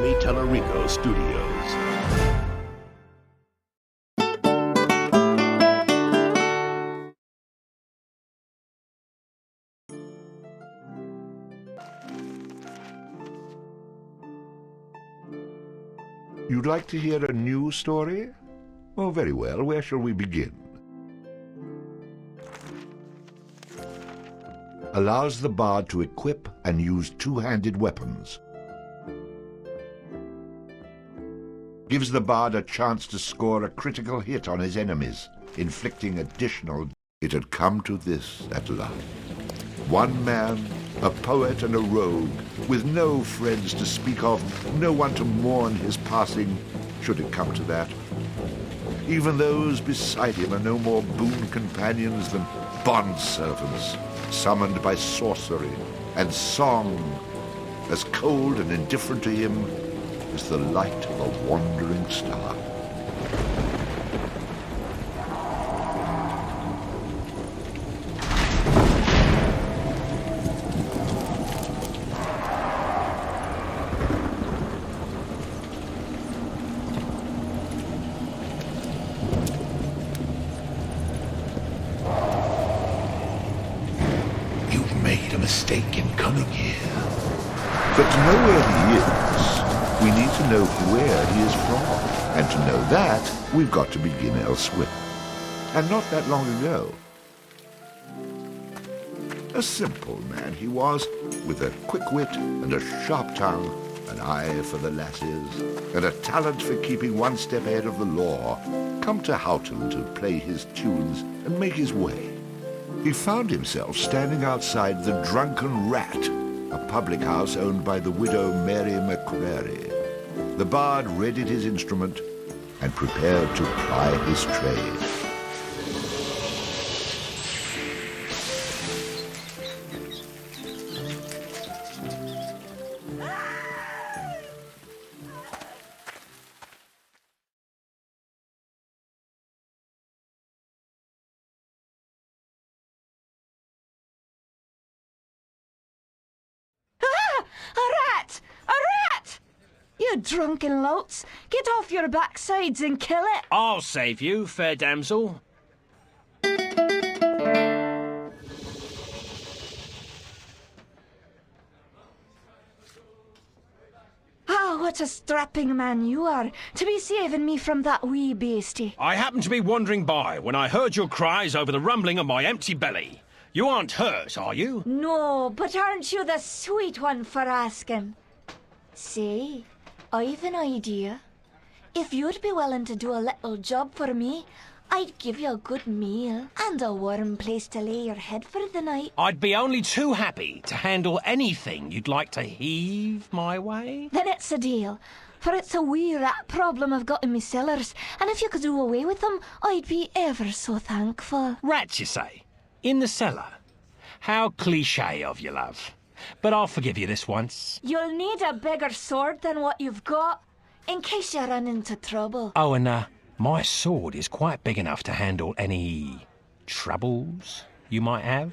Tommy Tellerico Studios. You'd like to hear a new story? Oh, very well. Where shall we begin? Allows the bard to equip and use two-handed weapons. Gives the bard a chance to score a critical hit on his enemies, inflicting additional... It had come to this at last. One man, a poet and a rogue, with no friends to speak of, no one to mourn his passing, should it come to that. Even those beside him are no more boon companions than bond-servants, summoned by sorcery and song, as cold and indifferent to him as the light of a wandering star. Mistake in coming here. But to know where he is, we need to know where he is from. And to know that, we've got to begin elsewhere. And not that long ago. A simple man he was, with a quick wit and a sharp tongue, an eye for the lasses, and a talent for keeping one step ahead of the law, come to Houghton to play his tunes and make his way. He found himself standing outside the Drunken Rat, a public house owned by the widow Mary McCrary. The bard readied his instrument and prepared to ply his trade. You drunken louts! Get off your backsides and kill it! I'll save you, fair damsel. Ah, what a strapping man you are, to be saving me from that wee beastie. I happened to be wandering by when I heard your cries over the rumbling of my empty belly. You aren't hurt, are you? No, but aren't you the sweet one for asking? Say, I've an idea. If you'd be willing to do a little job for me, I'd give you a good meal and a warm place to lay your head for the night. I'd be only too happy to handle anything you'd like to heave my way. Then it's a deal, for it's a wee rat problem I've got in me cellars, and if you could do away with them, I'd be ever so thankful. Rats, you say? In the cellar? How cliché of you, love. But I'll forgive you this once. You'll need a bigger sword than what you've got, in case you run into trouble. Oh, and my sword is quite big enough to handle any troubles you might have.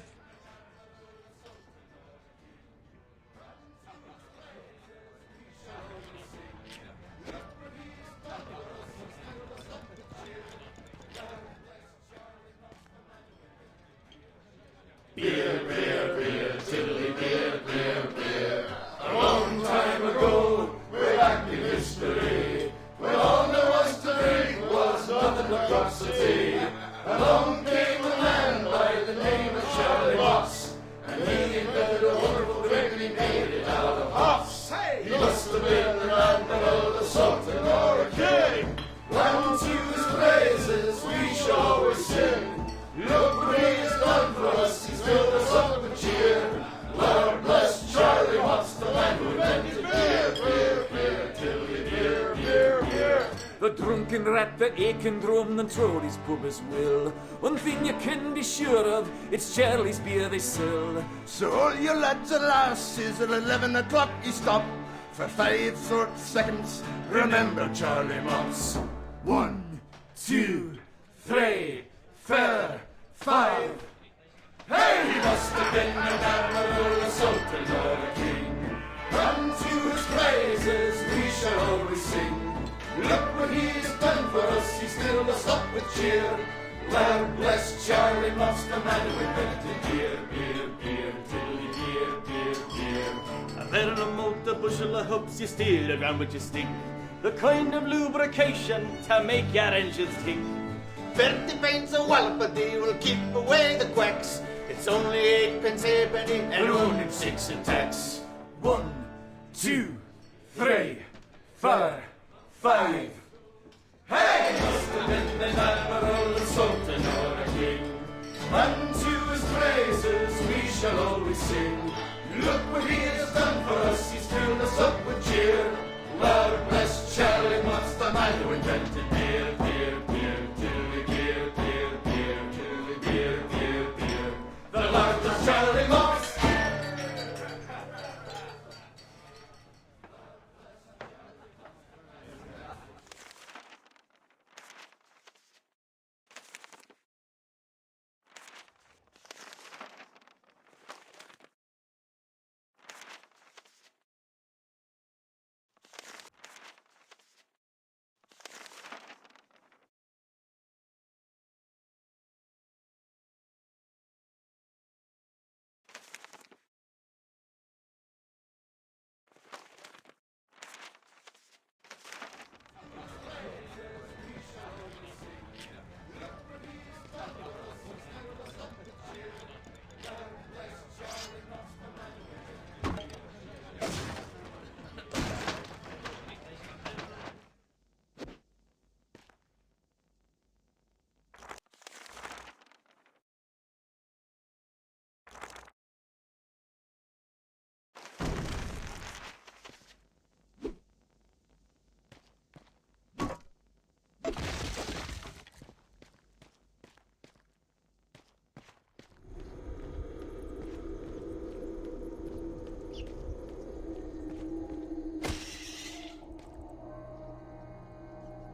Beer, beer, beer, tiddly beer, beer, beer. A long time ago, way back in history, when all there was to drink was nothing but cups of tea. Along came a man by the name of Charlie Moss, and he invented a wonderful drink and he made it out of hops. He must have been an admiral, a sultan, or a king. Round to his praises we shall always sing. Look what he's done for us, he's filled us up with cheer. Lord bless Charlie Watts, the man who invented beer, beer, beer, tilly beer, beer, beer. The drunken rat that aching drum and throw his pub as will. One thing you can be sure of, it's Charlie's beer they sell. So all you lads and lasses, at 11 o'clock you stop. For 5 short seconds, remember Charlie Moss. 1, 2, 3, 4, 5. Hey, he must have been an admiral, a sultan, or a king. Run to his praises, we shall us up with cheer. Well, bless Charlie Moss, the man who invented beer, beer, beer, tiddly beer, beer, beer. And then in a moat, a bushel of hoops, you steal around with your stick. The kind of lubrication to make your engines tick. 30 pence a wallop a day will keep away the quacks. It's only 8 pence halfpenny and only 6 in tax. 1, 2, 3, 4, 5. Hey! Must have been an admiral, a sultan, or a king. And to his praises we shall always sing. Look what he has done for us, he's filled us up with cheer. Lord bless Charlie Watts, the man who invented beer, beer, beer, tiddly beer, beer, beer, tiddly beer, beer, beer. The Lord bless Charlie Watts.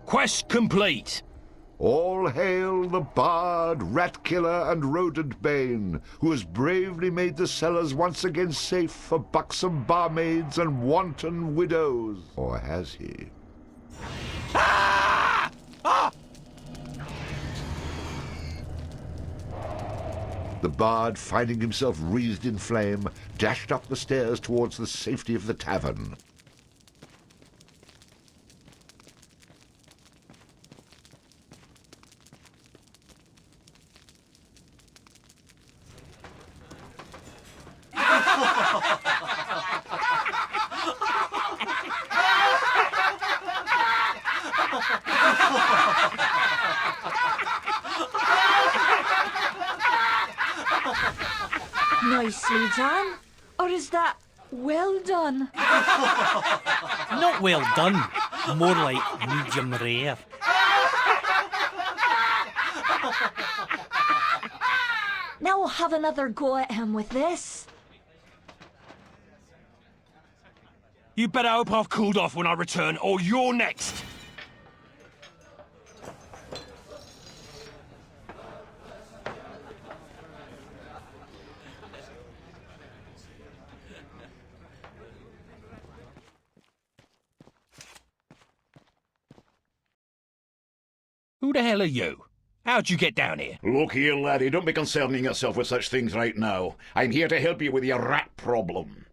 Quest complete. All hail the bard, rat killer, and rodent bane, who has bravely made the cellars once again safe for buxom barmaids and wanton widows. Or has he? Ah! Ah! The bard, finding himself wreathed in flame, dashed up the stairs towards the safety of the tavern. Nicely done. Or is that well done? Not well done, more like medium rare. Now we'll have another go at him with this. You better hope I've cooled off when I return, or you're next. Who the hell are you? How'd you get down here? Look here, laddie, don't be concerning yourself with such things right now. I'm here to help you with your rat problem.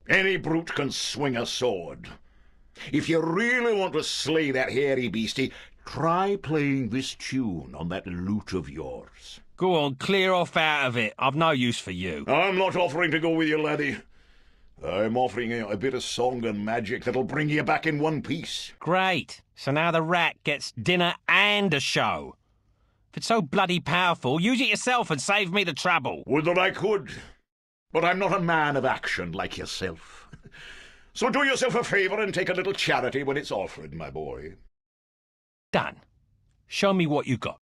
Any brute can swing a sword. If you really want to slay that hairy beastie, try playing this tune on that lute of yours. Go on, clear off out of it. I've no use for you. I'm not offering to go with you, laddie. I'm offering you a bit of song and magic that'll bring you back in one piece. Great. So now the rat gets dinner and a show. If it's so bloody powerful, use it yourself and save me the trouble. Would that I could. But I'm not a man of action like yourself. So do yourself a favour and take a little charity when it's offered, my boy. Done. Show me what you got.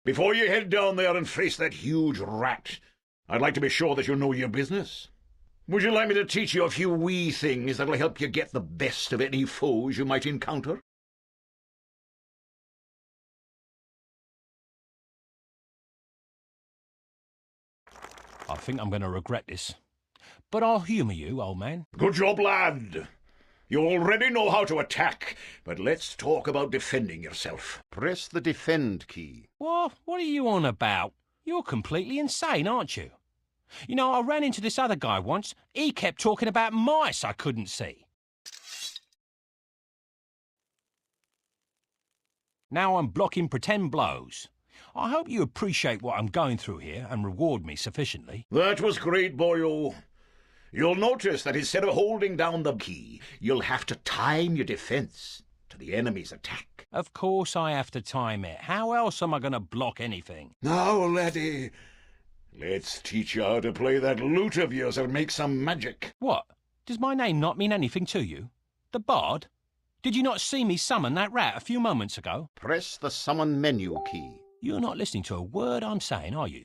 Before you head down there and face that huge rat, I'd like to be sure that you know your business. Would you like me to teach you a few wee things that'll help you get the best of any foes you might encounter? I think I'm going to regret this. But I'll humour you, old man. Good job, lad. You already know how to attack, but let's talk about defending yourself. Press the defend key. What are you on about? You're completely insane, aren't you? You know, I ran into this other guy once. He kept talking about mice I couldn't see. Now I'm blocking pretend blows. I hope you appreciate what I'm going through here and reward me sufficiently. That was great, boyo. You'll notice that instead of holding down the key, you'll have to time your defense to the enemy's attack. Of course I have to time it. How else am I going to block anything? Now, laddie, let's teach you how to play that lute of yours and make some magic. What? Does my name not mean anything to you? The Bard? Did you not see me summon that rat a few moments ago? Press the summon menu key. You're not listening to a word I'm saying, are you?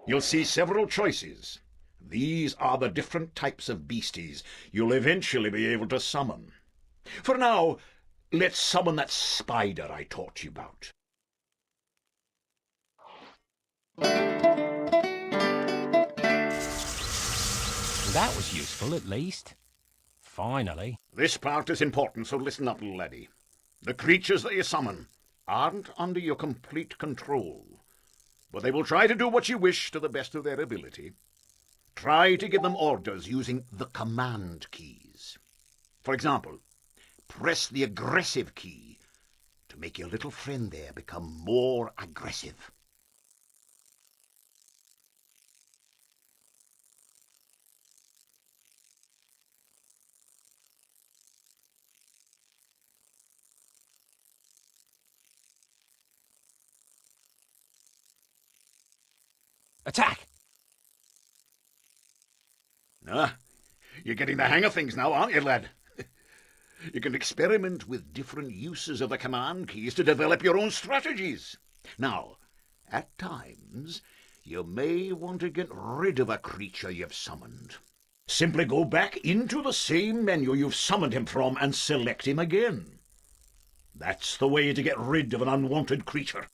You'll see several choices. These are the different types of beasties you'll eventually be able to summon. For now, let's summon that spider I taught you about. That was useful, at least. Finally. This part is important, so listen up, laddie. The creatures that you summon aren't under your complete control, but they will try to do what you wish to the best of their ability. Try to give them orders using the command keys. For example, press the aggressive key to make your little friend there become more aggressive. Attack! You're getting the hang of things now, aren't you, lad? You can experiment with different uses of the command keys to develop your own strategies. Now, at times, you may want to get rid of a creature you've summoned. Simply go back into the same menu you've summoned him from and select him again. That's the way to get rid of an unwanted creature.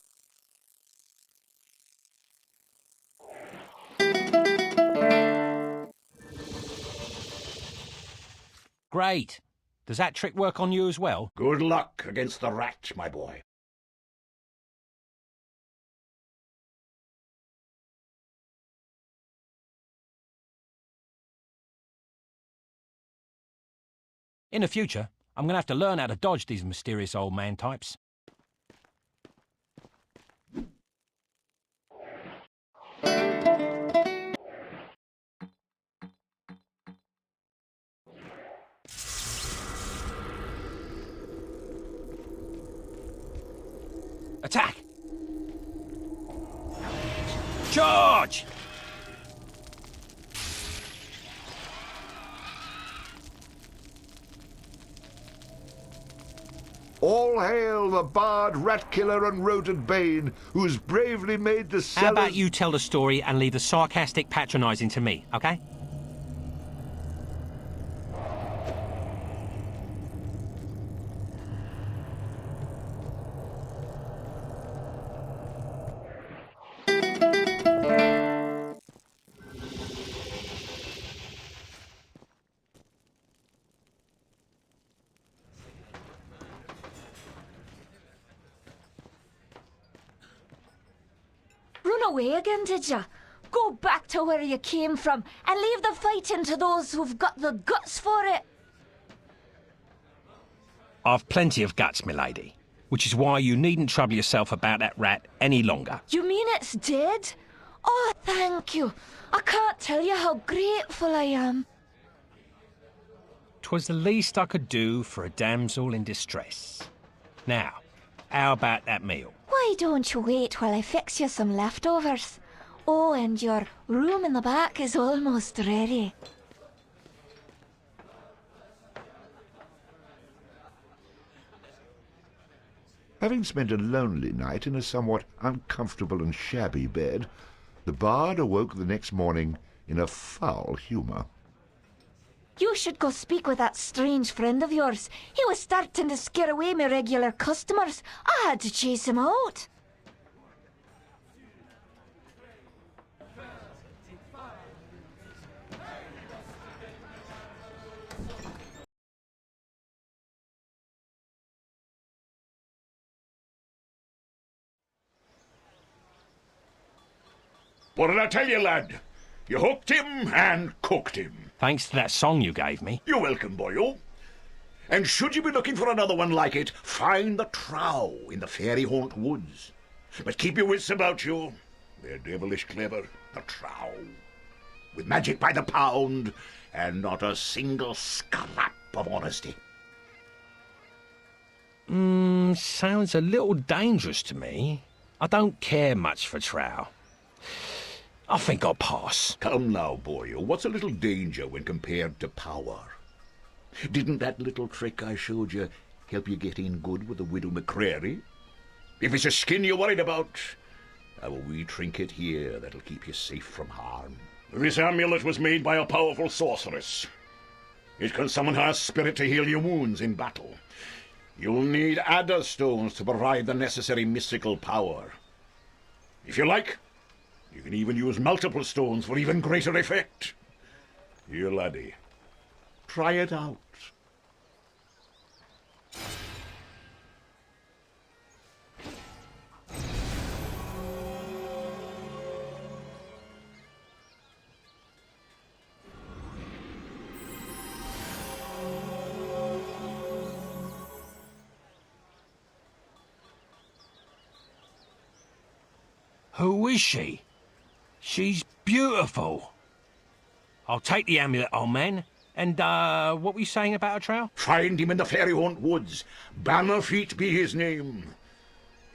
Great. Does that trick work on you as well? Good luck against the rat, my boy. In the future, I'm going to have to learn how to dodge these mysterious old man types. Attack! Charge! All hail the bard, rat killer, and rodent bane, who's bravely made the cellars... How about you tell the story and leave the sarcastic patronising to me, okay? Run away again, did ya? Go back to where you came from and leave the fighting to those who've got the guts for it. I've plenty of guts, milady, which is why you needn't trouble yourself about that rat any longer. You mean it's dead? Oh, thank you. I can't tell you how grateful I am. 'Twas the least I could do for a damsel in distress. Now, how about that meal? Why don't you wait while I fix you some leftovers? Oh, and your room in the back is almost ready. Having spent a lonely night in a somewhat uncomfortable and shabby bed, the bard awoke the next morning in a foul humour. You should go speak with that strange friend of yours. He was starting to scare away my regular customers. I had to chase him out. What did I tell you, lad? You hooked him and cooked him. Thanks to that song you gave me. You're welcome, boyo. And should you be looking for another one like it, find the trow in the fairy haunt woods. But keep your wits about you. They're devilish clever, the trow. With magic by the pound, and not a single scrap of honesty. Sounds a little dangerous to me. I don't care much for trow. I think I'll pass. Come now, boyo. What's a little danger when compared to power? Didn't that little trick I showed you help you get in good with the widow McCrary? If it's a skin you're worried about, I've a wee trinket here that'll keep you safe from harm. This amulet was made by a powerful sorceress. It can summon her spirit to heal your wounds in battle. You'll need adder stones to provide the necessary mystical power. If you like, you can even use multiple stones for even greater effect. Here, laddie, try it out. Who is she? She's beautiful. I'll take the amulet, old man. And, what were you saying about a trow? Find him in the fairy haunt woods. Bannerfeet be his name.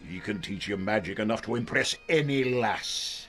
He can teach you magic enough to impress any lass.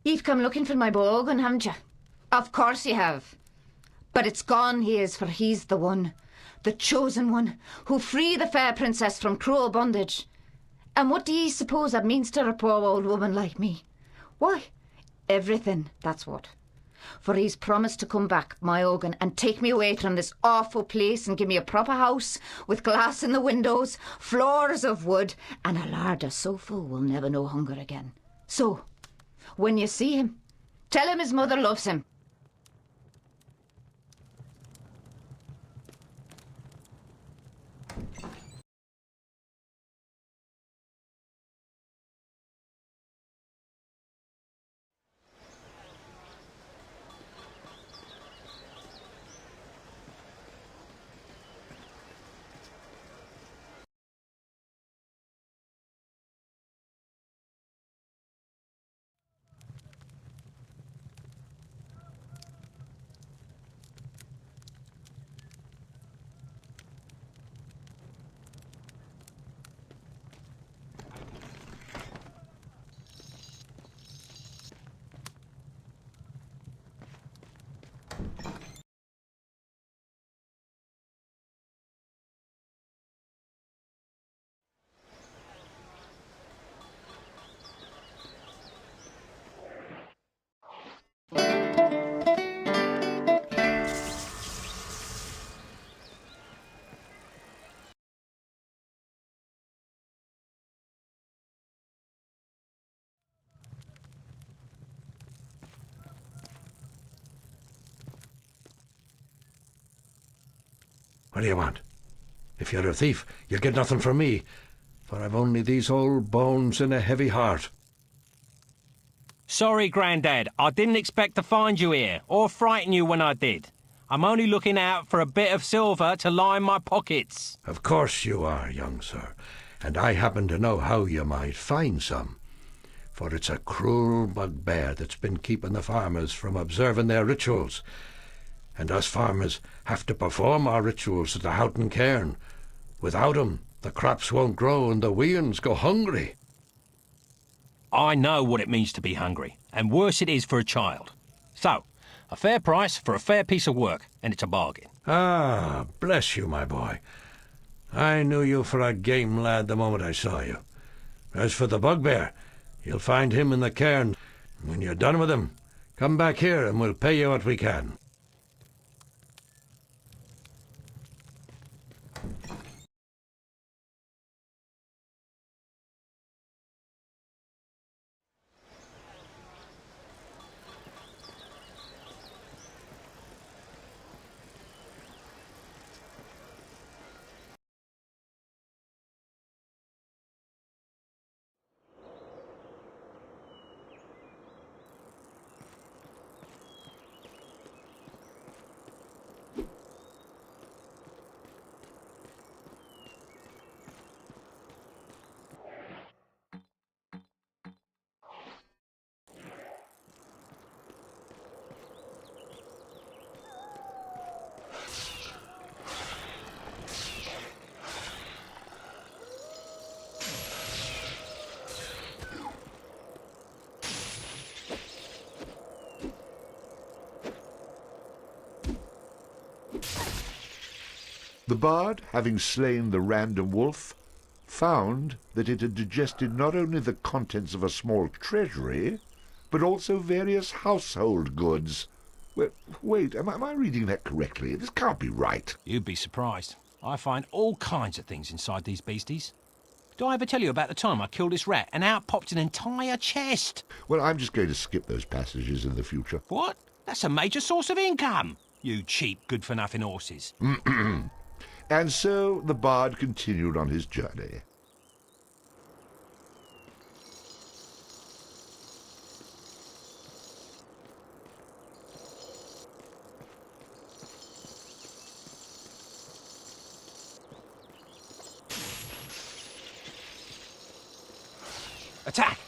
You've come looking for my bogan, haven't you? Of course you have. But it's gone, he is, for he's the one, the chosen one, who'll free the fair princess from cruel bondage. And what do ye suppose that means to a poor old woman like me? Why, everything, that's what. For he's promised to come back, my Ogan, and take me away from this awful place and give me a proper house with glass in the windows, floors of wood, and a larder so full we'll never know hunger again. So, when you see him, tell him his mother loves him. What do you want? If you're a thief, you'll get nothing from me, for I've only these old bones and a heavy heart. Sorry, Grandad. I didn't expect to find you here, or frighten you when I did. I'm only looking out for a bit of silver to line my pockets. Of course you are, young sir, and I happen to know how you might find some. For it's a cruel bugbear that's been keeping the farmers from observing their rituals. And us farmers have to perform our rituals at the Houghton cairn. Without 'em, the crops won't grow and the weans go hungry. I know what it means to be hungry, and worse it is for a child. So, a fair price for a fair piece of work, and it's a bargain. Ah, bless you, my boy. I knew you for a game lad the moment I saw you. As for the bugbear, you'll find him in the cairn. When you're done with him, Come back here and we'll pay you what we can. The bard, having slain the random wolf, found that it had digested not only the contents of a small treasury, but also various household goods. Wait, am I reading that correctly? This can't be right. You'd be surprised. I find all kinds of things inside these beasties. Did I ever tell you about the time I killed this rat and out popped an entire chest? Well, I'm just going to skip those passages in the future. What? That's a major source of income. You cheap, good-for-nothing horses. And so the bard continued on his journey. Attack!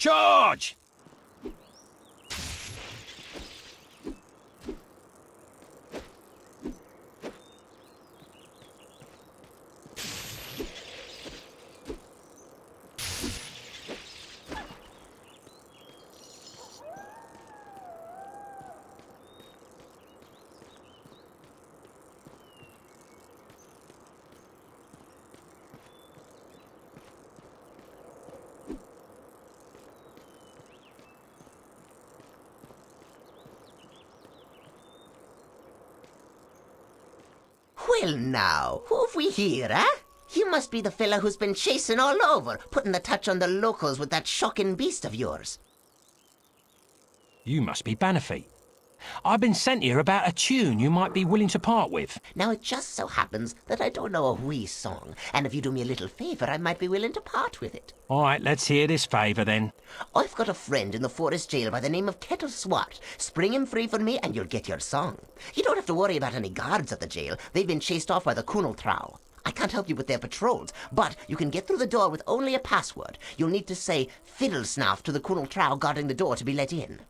Charge! Well now, who have we here, eh? You must be the fella who's been chasing all over, putting the touch on the locals with that shocking beast of yours. You must be Bannerfeet. I've been sent here about a tune you might be willing to part with. Now it just so happens that I don't know a wee song, and if you do me a little favour, I might be willing to part with it. All right, let's hear this favour then. I've got a friend in the forest jail by the name of Kettle Swat. Spring him free for me and you'll get your song. You don't have to worry about any guards at the jail. They've been chased off by the Kunal Trow. I can't help you with their patrols, but you can get through the door with only a password. You'll need to say fiddle snaff to the Kunal Trow guarding the door to be let in.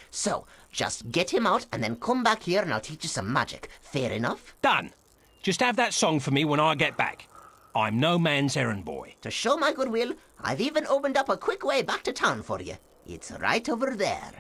So, just get him out and then come back here and I'll teach you some magic. Fair enough? Done. Just have that song for me when I get back. I'm no man's errand boy. To show my goodwill, I've even opened up a quick way back to town for you. It's right over there.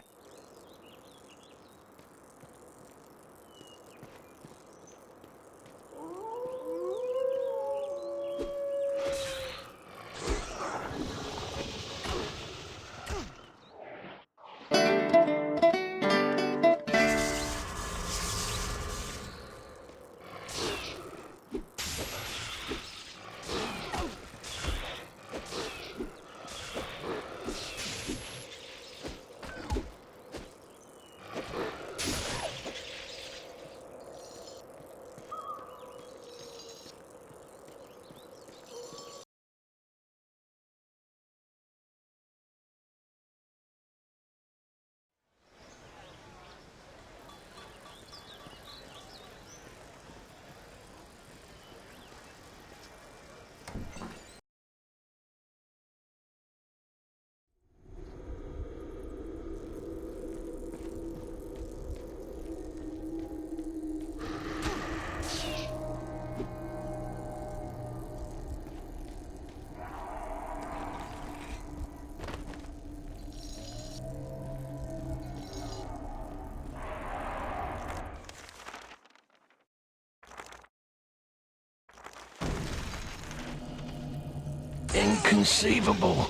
Inconceivable.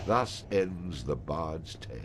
Thus ends the bard's tale.